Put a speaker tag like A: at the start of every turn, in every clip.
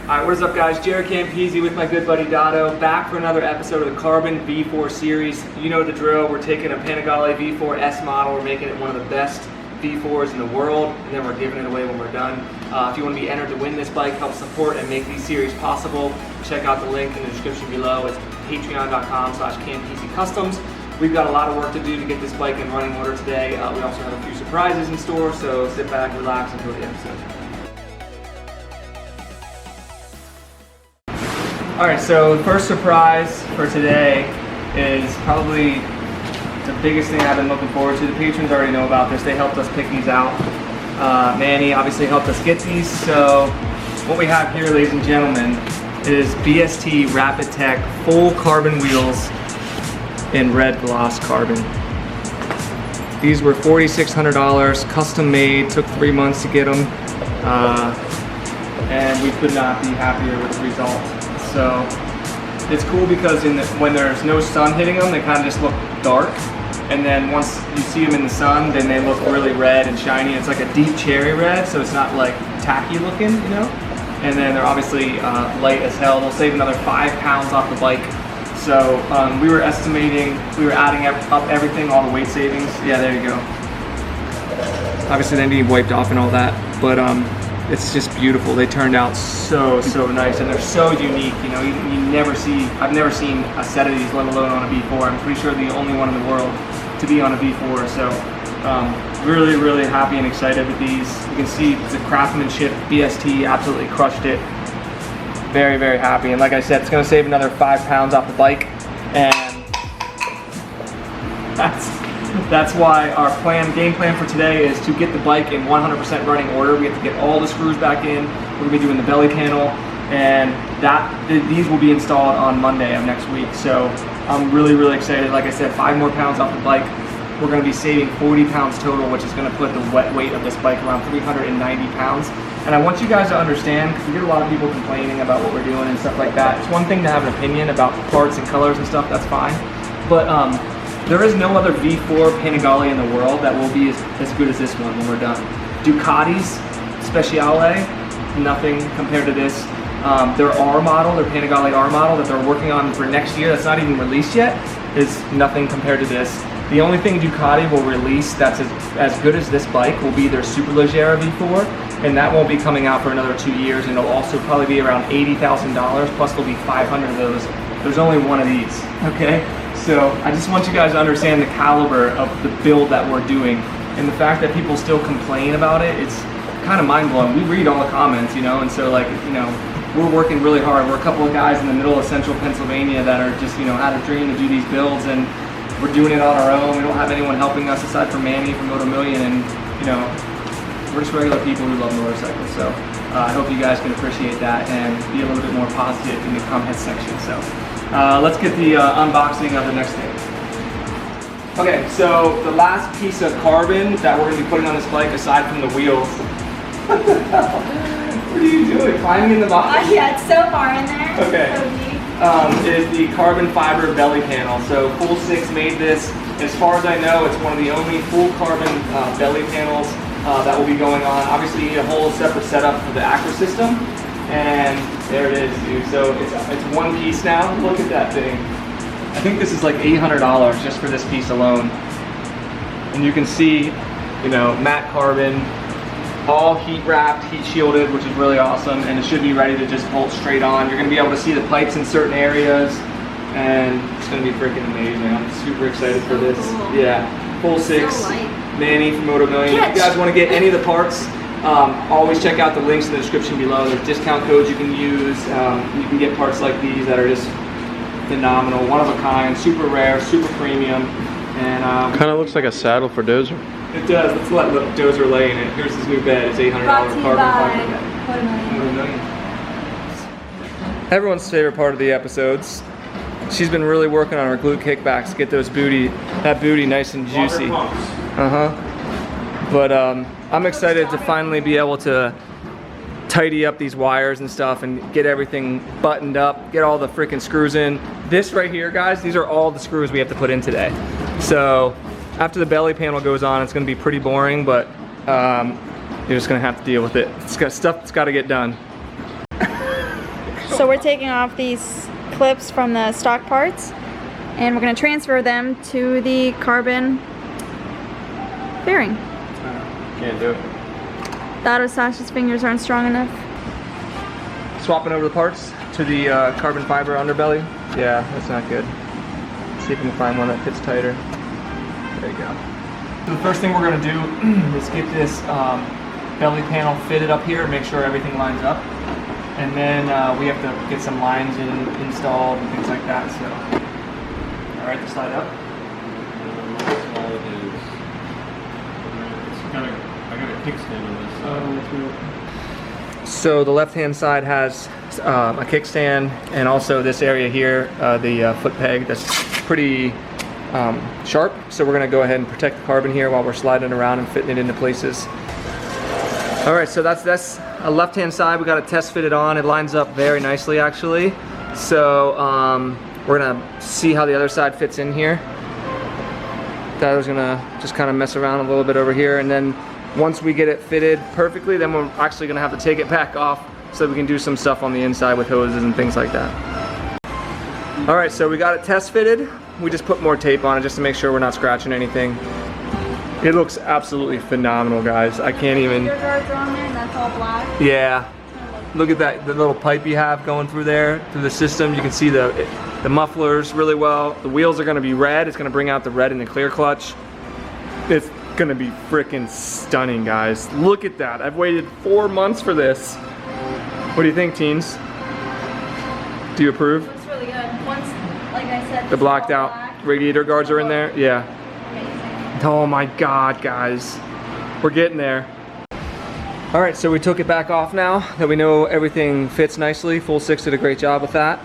A: Alright, what is up guys? JaretCampisi with my good buddy Dotto, back for another episode of the Carbon V4 series. You know the drill, we're taking a Panigale V4 S model, we're making it one of the best V4s in the world, and then we're giving it away when we're done. If you want to be entered to win this bike, help support and make these series possible, check out the link in the description below. It's patreon.com/Campisi Customs. We've got a lot of work to do to get this bike in running order today. We also have a few surprises in store, so sit back, relax, and enjoy the episode. Alright, so the first surprise for today is probably the biggest thing I've been looking forward to. The patrons already know about this. They helped us pick these out. Manny obviously helped us get these. So what we have here, ladies and gentlemen, is BST Rapid Tech full carbon wheels in red gloss carbon. These were $4,600, custom made, took 3 months to get them. And we could not be happier with the result. So it's cool because when there's no sun hitting them, they kind of just look dark. And then once you see them in the sun, then they look really red and shiny. It's like a deep cherry red, so it's not like tacky looking, you know? And then they're obviously light as hell. They'll save another 5 pounds off the bike. So we were estimating, we were adding up everything, all the weight savings. Yeah, there you go. Obviously they need wiped off and all that, but it's just beautiful. They turned out so nice, and they're so unique. You know, I've never seen a set of these, let alone on a V4. I'm pretty sure the only one in the world to be on a V4. So really happy and excited with these. You can see the craftsmanship. BST absolutely crushed it. Very happy, and like I said, it's going to save another 5 pounds off the bike, and that's why our game plan for today is to get the bike in 100% running order. We have to get all the screws back in. We're going to be doing the belly panel, and these will be installed on Monday of next week. So I'm really excited. Like I said, 5 more pounds off the bike. We're going to be saving 40 pounds total, which is going to put the wet weight of this bike around 390 pounds. And I want you guys to understand, because we get a lot of people complaining about what we're doing and stuff like that. It's one thing to have an opinion about parts and colors and stuff, that's fine. But there is no other V4 Panigale in the world that will be as good as this one when we're done. Ducati's Speciale, nothing compared to this. Their R model, their Panigale R model that they're working on for next year, that's not even released yet, is nothing compared to this. The only thing Ducati will release that's as good as this bike will be their Superleggera V4, and that won't be coming out for another 2 years, and it'll also probably be around $80,000, plus there'll be 500 of those. There's only one of these, okay? So I just want you guys to understand the caliber of the build that we're doing, and the fact that people still complain about it, it's kind of mind-blowing. We read all the comments, you know, and so like, you know, we're working really hard. We're a couple of guys in the middle of central Pennsylvania that are just, you know, had a dream to do these builds, and we're doing it on our own. We don't have anyone helping us aside from Manny from Moto Million, and you know, we're just regular people who love motorcycles. So I hope you guys can appreciate that and be a little bit more positive in the comment section. So let's get the unboxing of the next thing. Okay, so the last piece of carbon that we're going to be putting on this bike, aside from the wheels. What are you doing? Climbing in the box?
B: Yeah, it's so far in there.
A: Okay. Is the carbon fiber belly panel. So Full 6 made this. As far as I know, it's one of the only full carbon belly panels that will be going on. Obviously, you need a whole separate setup for the Acro system. And there it is, dude. So it's one piece now. Look at that thing. I think this is like $800 just for this piece alone. And you can see, you know, matte carbon, all heat wrapped, heat shielded, which is really awesome, and it should be ready to just bolt straight on. You're going to be able to see the pipes in certain areas, and it's going to be freaking amazing. I'm super excited for this.
B: Cool.
A: Yeah, Full 6,
B: so
A: Manny from Moto Million. If you guys want to get any of the parts, always check out the links in the description below. There's discount codes you can use. You can get parts like these that are just phenomenal, one of a kind, super rare, super premium, and
C: kind of looks like a saddle for Dozer.
A: It does. Let's let Dozer lay in it. Here's his new bed. It's $800 carbon fiber bed. Moto Million. Everyone's favorite part of the episodes. She's been really working on her glute kickbacks to get that booty nice and juicy. But I'm excited to finally be able to tidy up these wires and stuff and get everything buttoned up, get all the freaking screws in. This right here, guys, these are all the screws we have to put in today. So after the belly panel goes on, it's going to be pretty boring, but you're just going to have to deal with it. It's got stuff that's got to get done.
B: So we're taking off these clips from the stock parts and we're going to transfer them to the carbon fairing.
C: Can't do it.
B: Sash's fingers aren't strong enough.
A: Swapping over the parts to the carbon fiber underbelly. Yeah, that's not good. See if we can find one that fits tighter. There you go. So the first thing we're going to do is get this belly panel fitted up here and make sure everything lines up. And then we have to get some lines installed and things like that. So, all right, to slide up.
C: I got a kickstand on this.
A: So the left-hand side has a kickstand and also this area here, the foot peg that's pretty sharp. So we're going to go ahead and protect the carbon here while we're sliding around and fitting it into places. All right, so that's a left-hand side. We got it test fitted on. It lines up very nicely, actually. So we're gonna see how the other side fits in here. That was gonna just kind of mess around a little bit over here, and then once we get it fitted perfectly, then we're actually gonna have to take it back off so we can do some stuff on the inside with hoses and things like that. All right, so we got it test fitted. We just put more tape on it just to make sure we're not scratching anything. It looks absolutely phenomenal, guys. I can't even.
B: Your guards are on there and that's all black?
A: Yeah. Look at that, the little pipe you have going through there, through the system. You can see the mufflers really well. The wheels are gonna be red. It's gonna bring out the red in the clear clutch. It's gonna be freaking stunning, guys. Look at that. I've waited 4 months for this. What do you think, teens? Do you approve?
B: It looks really good. Once, like I said,
A: The blacked out radiator guards are in there? Yeah.
B: Amazing.
A: Oh my God, guys. We're getting there. All right, so we took it back off now that we know everything fits nicely. Full Six did a great job with that.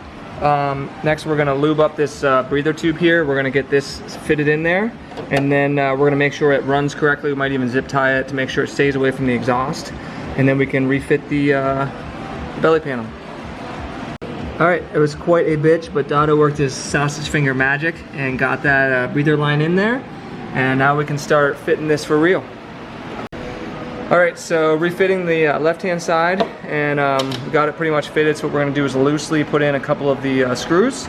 A: Next, we're gonna lube up this breather tube here. We're gonna get this fitted in there. And then we're gonna make sure it runs correctly. We might even zip tie it to make sure it stays away from the exhaust. And then we can refit the belly panel. All right, it was quite a bitch, but Dado worked his sausage finger magic and got that breather line in there. And now we can start fitting this for real. All right, so refitting the left-hand side, and we got it pretty much fitted. So what we're gonna do is loosely put in a couple of the screws,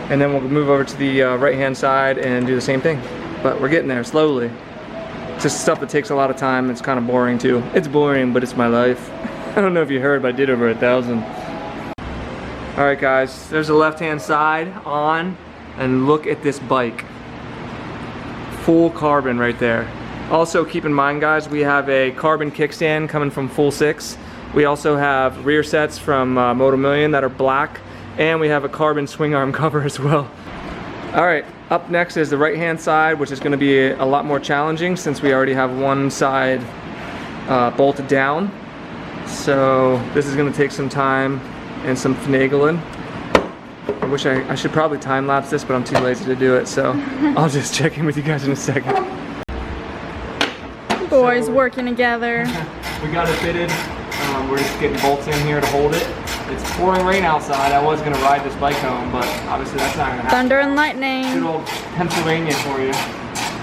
A: and then we'll move over to the right-hand side and do the same thing. But we're getting there slowly. It's just stuff that takes a lot of time. It's kind of boring too. It's boring, but it's my life. I don't know if you heard, but I did over 1,000. All right, guys, there's the left-hand side on, and look at this bike. Full carbon right there. Also, keep in mind, guys, we have a carbon kickstand coming from Full Six. We also have rear sets from Moto Million that are black, and we have a carbon swing arm cover as well. All right, up next is the right-hand side, which is going to be a lot more challenging since we already have one side bolted down. So this is going to take some time and some finagling. I wish I should probably time lapse this, but I'm too lazy to do it. So I'll just check in with you guys in a second.
B: Boys working together.
A: We got it fitted. We're just getting bolts in here to hold it. It's pouring rain outside. I was gonna ride this bike home, but obviously that's not gonna happen.
B: Thunder and lightning.
A: Good old Pennsylvania for you.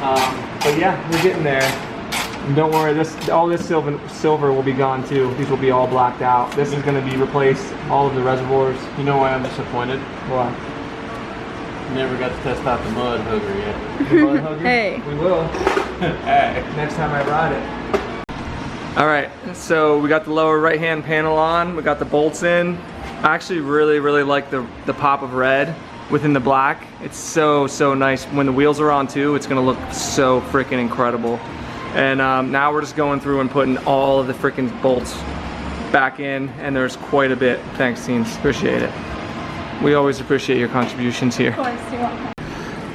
A: But yeah, we're getting there. And don't worry, all this silver will be gone too. These will be all blacked out. This is gonna be replaced. All of the reservoirs.
C: You know why I'm disappointed?
A: Why?
C: Never got to test out the mud hugger yet.
A: The mud hugger?
B: Hey.
A: We will.
C: Hey.
A: Next time I ride it. All right, so we got the lower right-hand panel on. We got the bolts in. I actually really like the pop of red within the black. It's so nice. When the wheels are on too, it's gonna look so freaking incredible. And now we're just going through and putting all of the freaking bolts back in, and there's quite a bit. Thanks, teams, appreciate it. We always appreciate your contributions here.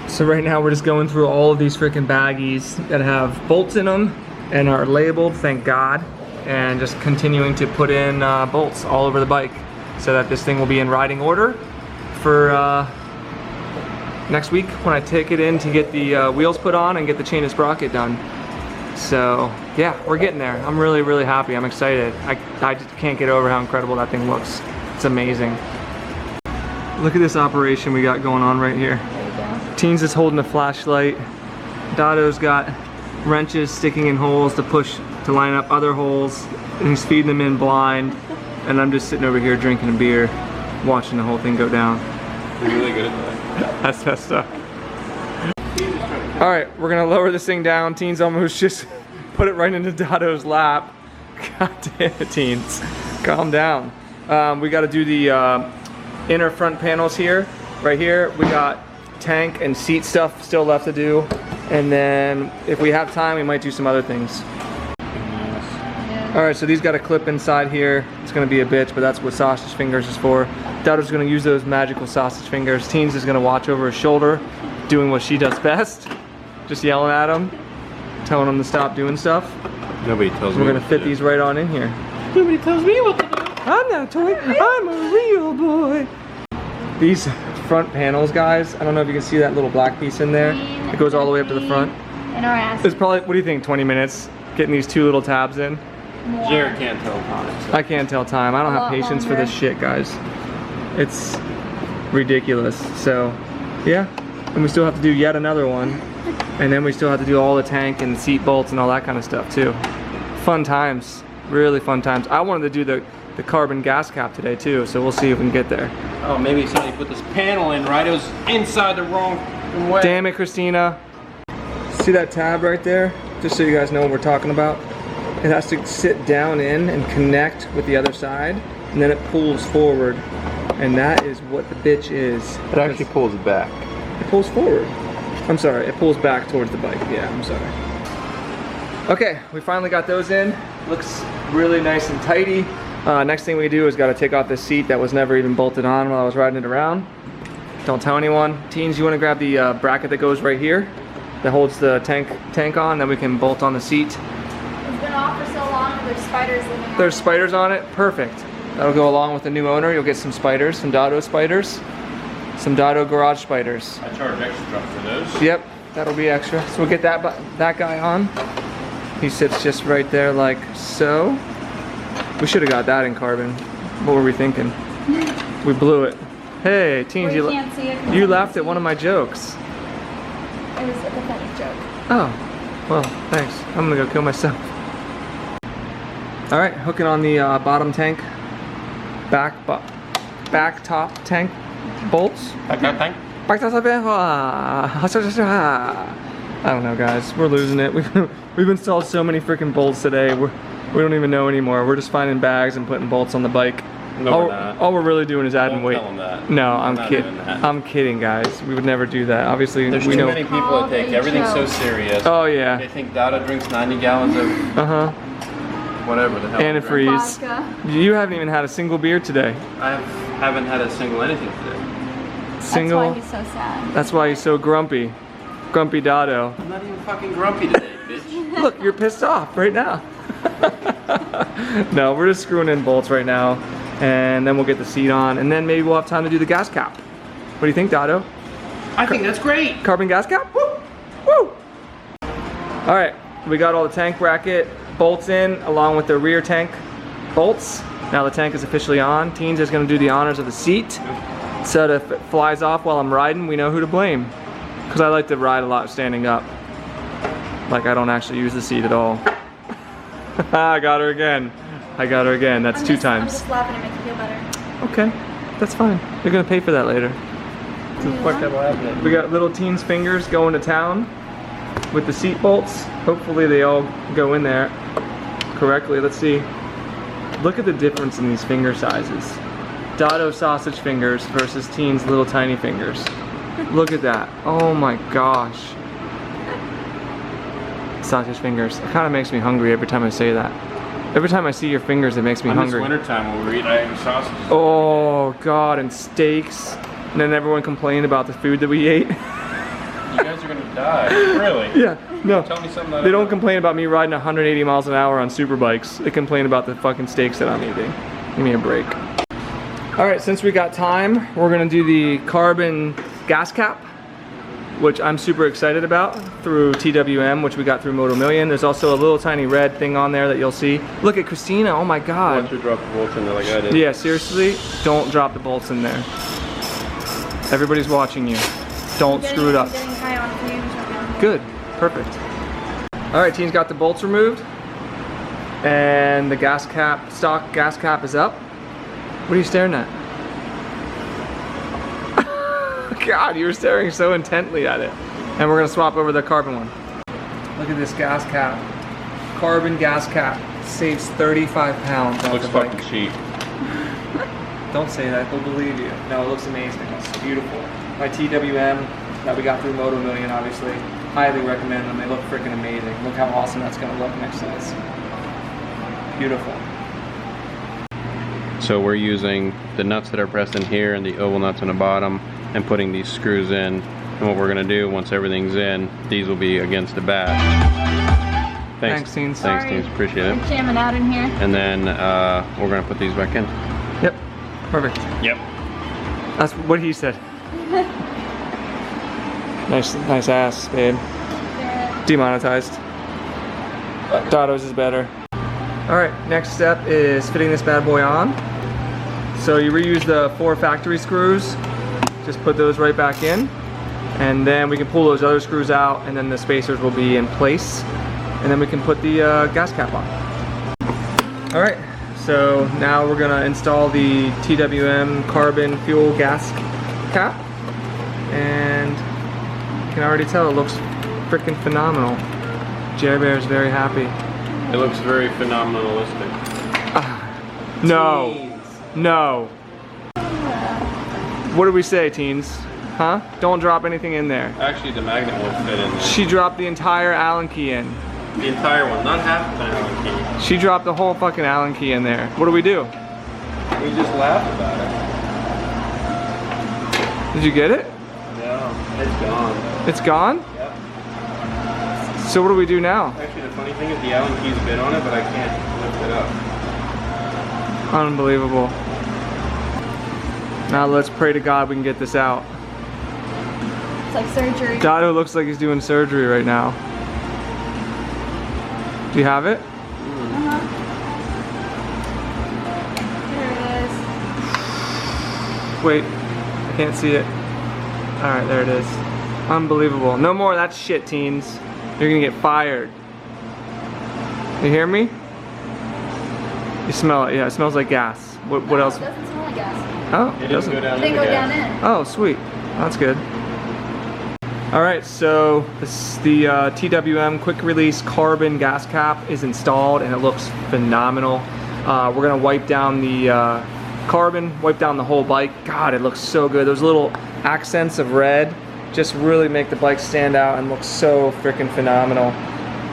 A: So right now we're just going through all of these freaking baggies that have bolts in them and are labeled, thank God, and just continuing to put in bolts all over the bike so that this thing will be in riding order for next week when I take it in to get the wheels put on and get the chain and sprocket done. So yeah, we're getting there. I'm really happy. I'm excited. I just can't get over how incredible that thing looks. It's amazing. Look at this operation we got going on right here. Teens is holding a flashlight. Dado's got wrenches sticking in holes to line up other holes, and he's feeding them in blind. And I'm just sitting over here drinking a beer. watching the whole thing go down.
C: You're really good at that.
A: That's messed up. All right, we're gonna lower this thing down. Teens almost just put it right into Dado's lap. God damn it, Teens. Calm down. We gotta do the inner front panels here. Right here, we got tank and seat stuff still left to do. And then if we have time, we might do some other things. All right, so these got a clip inside here. It's gonna be a bitch, but that's what sausage fingers is for. Dado's gonna use those magical sausage fingers. Teens is gonna watch over his shoulder, doing what she does best. Just yelling at him, telling him to stop doing stuff.
C: Nobody tells me.
A: We're gonna fit these right on in here.
C: Nobody tells me what to do.
A: I'm not a toy, I'm a real boy. These front panels, guys, I don't know if you can see that little black piece in there. It goes all the way up to the front.
B: And our ass.
A: It's probably, what do you think, 20 minutes? Getting these two little tabs in?
B: More.
C: Jaret can't tell time. So.
A: I can't tell time. I don't have patience for this shit, guys. It's ridiculous. So, yeah. And we still have to do yet another one. And then we still have to do all the tank and seat bolts and all that kind of stuff too. Fun times. Really fun times. I wanted to do the carbon gas cap today too, so we'll see if we can get there.
C: Oh, maybe somebody put this panel in right. It was inside the wrong way.
A: Damn it, Christina. See that tab right there? Just so you guys know what we're talking about. It has to sit down in and connect with the other side, and then it pulls forward. And that is what the bitch is.
C: It actually pulls back.
A: It pulls forward. I'm sorry, it pulls back towards the bike. Yeah, I'm sorry. Okay, we finally got those in. Looks really nice and tidy. Next thing we do is got to take off this seat that was never even bolted on while I was riding it around. Don't tell anyone. Teens, you want to grab the bracket that goes right here that holds the tank on, then we can bolt on the seat.
B: It's been off for so long, there's spiders living on it.
A: There's spiders on it? Perfect. That'll go along with the new owner. You'll get some spiders, some Dado spiders, some Dado garage spiders.
C: I charge extra for those.
A: Yep, that'll be extra. So we'll get that guy on. He sits just right there like so. We should have got that in carbon. What were we thinking? We blew it. Hey, Teens,
B: Well, you can't see it 'cause
A: you
B: I
A: laughed
B: can
A: at one
B: see.
A: of my jokes.
B: It was a pathetic joke.
A: Oh, well, thanks. I'm gonna go kill myself. All right, hooking on the bottom tank, back top tank bolts.
C: Back that thing?
A: I don't know, guys. We're losing it. We've installed so many freaking bolts today. We don't even know anymore. We're just finding bags and putting bolts on the bike.
C: No, we're not.
A: All we're really doing is adding
C: Don't
A: weight.
C: tell them that.
A: No,
C: We're
A: I'm
C: not
A: kidding.
C: doing that.
A: I'm kidding, guys. We would never do that. Obviously,
C: There's
A: we
C: too
A: know.
C: many people that take everything so serious.
A: Oh yeah.
C: They think Dada drinks 90 gallons of whatever the hell.
A: Antifreeze.
B: Vodka.
A: You haven't even had a single beer today.
C: I haven't had a single anything today.
A: Single.
B: That's why he's so sad.
A: That's why he's so grumpy. Grumpy Dado.
C: I'm not even fucking grumpy today, bitch.
A: Look, you're pissed off right now. No, we're just screwing in bolts right now, and then we'll get the seat on, and then maybe we'll have time to do the gas cap. What do you think, Dado?
C: I think that's great.
A: Carbon gas cap? Woo! Woo! All right, we got all the tank bracket bolts in, along with the rear tank bolts. Now the tank is officially on. Teens is gonna do the honors of the seat, so that if it flies off while I'm riding, we know who to blame. Because I like to ride a lot standing up. Like I don't actually use the seat at all. I got her again. I got her again. That's two
B: I'm
A: times.
B: just laughing to make you feel better.
A: Okay, that's fine. You're gonna pay for that later.
C: Fuck that will happen.
A: We got little Teen's fingers going to town with the seat bolts. Hopefully they all go in there correctly. Let's see. Look at the difference in these finger sizes. Dado sausage fingers versus Teen's little tiny fingers. Look at that. Oh my gosh. Sausage fingers. It kind of makes me hungry every time I say that. Every time I see your fingers, it makes me hungry.
C: This wintertime when we eat egg sausages.
A: Oh God, and steaks. And then everyone complained about the food that we ate.
C: You guys are gonna die. Really?
A: Yeah, no.
C: Tell me something that
A: They don't complain about me riding 180 miles an hour on super bikes. They complain about the fucking steaks that I'm eating. Give me a break. All right, since we got time, we're gonna do the carbon gas cap, which I'm super excited about through TWM, which we got through Moto Million. There's also a little tiny red thing on there that you'll see. Look at Christina, oh my
C: Why
A: God.
C: don't you drop the bolts in there like I did?
A: Yeah, seriously, don't drop the bolts in there. Everybody's watching you. Don't screw it up.
B: I'm getting high on fumes right now.
A: Good, perfect. All right, Teen's got the bolts removed, and the gas cap, stock gas cap is up. What are you staring at? God, you were staring so intently at it. And we're gonna swap over the carbon one. Look at this gas cap. Carbon gas cap saves 35 pounds off
C: Looks
A: the bike.
C: fucking cheap.
A: Don't say that, they'll believe you. No, it looks amazing. It's beautiful. My TWM that we got through Moto Million, obviously. Highly recommend them. They look freaking amazing. Look how awesome that's gonna look next to this. Beautiful.
C: So we're using the nuts that are pressed in here and the oval nuts on the bottom and putting these screws in. And what we're gonna do once everything's in, these will be against the back.
A: Thanks, teens.
C: Thanks,
B: Sorry.
C: teens. Appreciate it.
B: I'm jamming out in here.
C: And then we're gonna put these back in.
A: Yep, perfect.
C: Yep.
A: That's what he said. Nice ass, babe. Demonetized. Dotto's is better. All right, next step is fitting this bad boy on. So you reuse the 4 factory screws. Just put those right back in. And then we can pull those other screws out and then the spacers will be in place. And then we can put the gas cap on. All right, so now we're gonna install the TWM carbon fuel gas cap. And you can already tell it looks freaking phenomenal. Jerry Bear is very happy.
C: It looks very phenomenalistic.
A: No,
C: Teens.
A: no. What did we say, teens? Huh? Don't drop anything in there.
C: Actually, the magnet won't fit in there.
A: She dropped the entire Allen key in.
C: The entire one, not half the Allen key.
A: She dropped the whole fucking Allen key in there. What do?
C: We just laughed about it.
A: Did you get it?
C: No, it's gone.
A: It's gone?
C: Yep.
A: So what do we do now?
C: Actually, the funny thing is the Allen key's been on it, but I can't lift it up.
A: Unbelievable. Now let's pray to God we can get this out.
B: It's like surgery.
A: Dotto looks like he's doing surgery right now. Do you have it?
B: There it is.
A: Wait, I can't see it. All right, there it is. Unbelievable. No more of that shit, teens. You're gonna get fired. You hear me? You smell it? Yeah, it smells like gas. What else?
B: It doesn't smell like gas.
A: Oh,
C: It
A: it
C: doesn't
A: doesn't.
C: go down
B: They
C: in
B: go
C: the
B: down
C: gas.
B: in.
A: Oh, sweet. That's good. All right, so the TWM quick release carbon gas cap is installed and it looks phenomenal. We're gonna wipe down the carbon, wipe down the whole bike. God, it looks so good. Those little accents of red just really make the bike stand out and look so freaking phenomenal.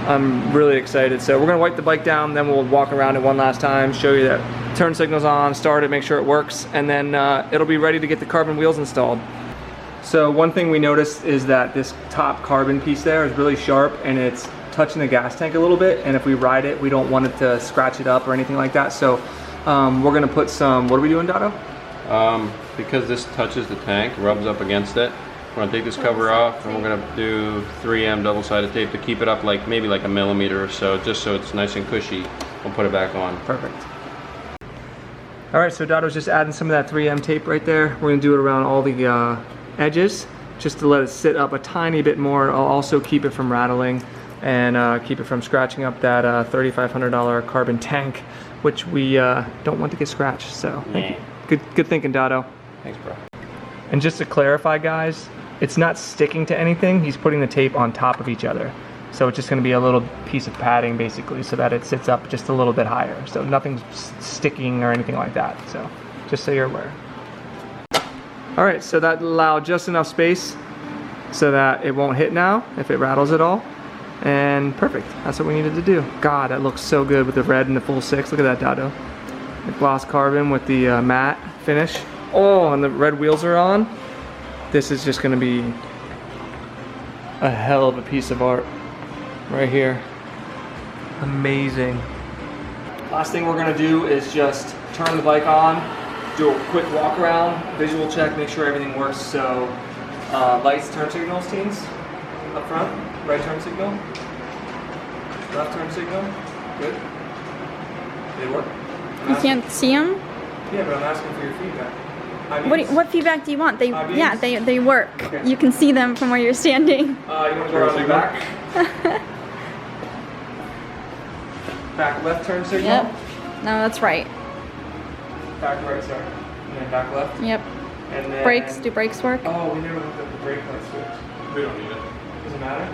A: I'm really excited. So we're gonna wipe the bike down, then we'll walk around it one last time, show you that turn signal's on, start it, make sure it works, and then it'll be ready to get the carbon wheels installed. So one thing we noticed is that this top carbon piece there is really sharp and it's touching the gas tank a little bit, and if we ride it, we don't want it to scratch it up or anything like that. So we're gonna put some, what are we doing, Dotto?
C: Because this touches the tank, rubs up against it, we're gonna take this cover off and we're gonna do 3M double-sided tape to keep it up like maybe like a millimeter or so, just so it's nice and cushy. We'll put it back on.
A: Perfect. All right, so Dotto's just adding some of that 3M tape right there. We're gonna do it around all the edges, just to let it sit up a tiny bit more. I'll also keep it from rattling and keep it from scratching up that $3,500 carbon tank, which we don't want to get scratched. So thank you. Good thinking, Dotto.
C: Thanks, bro.
A: And just to clarify, guys, it's not sticking to anything. He's putting the tape on top of each other. So it's just gonna be a little piece of padding basically so that it sits up just a little bit higher. So nothing's sticking or anything like that. So just so you're aware. All right, so that allowed just enough space so that it won't hit now if it rattles at all. And perfect, that's what we needed to do. God, that looks so good with the red and the full 6. Look at that, Dotto. The gloss carbon with the matte finish. Oh, and the red wheels are on. This is just gonna be a hell of a piece of art right here. Amazing. Last thing we're gonna do is just turn the bike on, do a quick walk around, visual check, make sure everything works. So lights, turn signals, teens, up front, right turn signal, left turn signal, good. They work?
B: You can't see them?
A: Yeah, but I'm asking for your feedback.
B: What feedback do you want? Yeah, they work.
A: Okay.
B: You can see them from where you're standing.
A: You want to go around the back? Back left turn signal?
B: Yep. No, that's right.
A: Back right, sorry. And then back left?
B: Yep.
A: And then
B: Brakes, do brakes work?
A: Oh, we never looked at the brake light switch.
C: We don't need it.
A: Does it matter?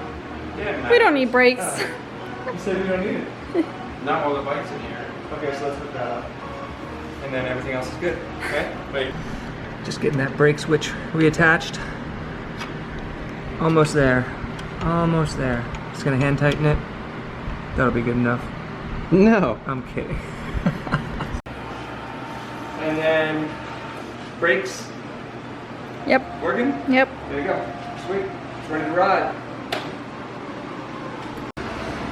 A: Yeah, it
B: We don't
A: matters.
B: need brakes.
A: Oh. You said we don't need it.
C: Not while the bike's in here.
A: Okay, so let's put that up. And then everything else is good. Okay?
C: Wait.
A: Just getting that brake switch reattached. Almost there. Almost there. Just gonna hand tighten it. That'll be good enough.
C: No.
A: I'm kidding. And then brakes
B: Yep,
A: working?
B: yep.
A: There you go. Sweet. It's ready to ride.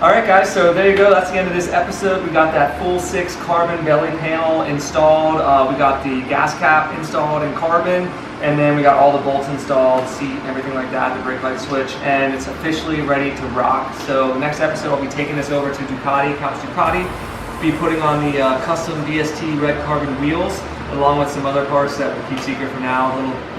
A: Alright guys, so there you go. That's the end of this episode. We got that full 6 carbon belly panel installed. We got the gas cap installed in carbon. And then we got all the bolts installed, seat, everything like that, the brake light switch. And it's officially ready to rock. So next episode I'll be taking this over to Ducati, Koups Ducati. Be putting on the custom DST red carbon wheels, along with some other parts that we'll keep secret for now,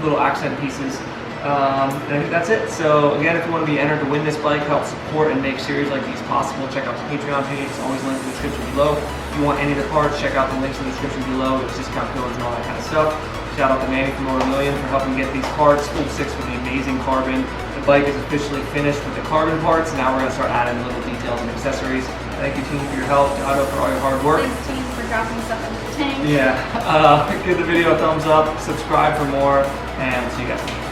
A: little accent pieces. And I think that's it. So again, if you want to be entered to win this bike, help support and make series like these possible, check out the Patreon page. It's always linked in the description below. If you want any of the parts, check out the links in the description below. There's discount codes and all that kind of stuff. Shout out to Manny from Over a Million for helping get these parts, full 6 with the amazing carbon. The bike is officially finished with the carbon parts. Now we're going to start adding little details and accessories. Thank you, team, for your help. Dado, for all your hard work.
B: Thanks, team, for dropping stuff into the tank.
A: Yeah. Give the video a thumbs up, subscribe for more, and see you guys.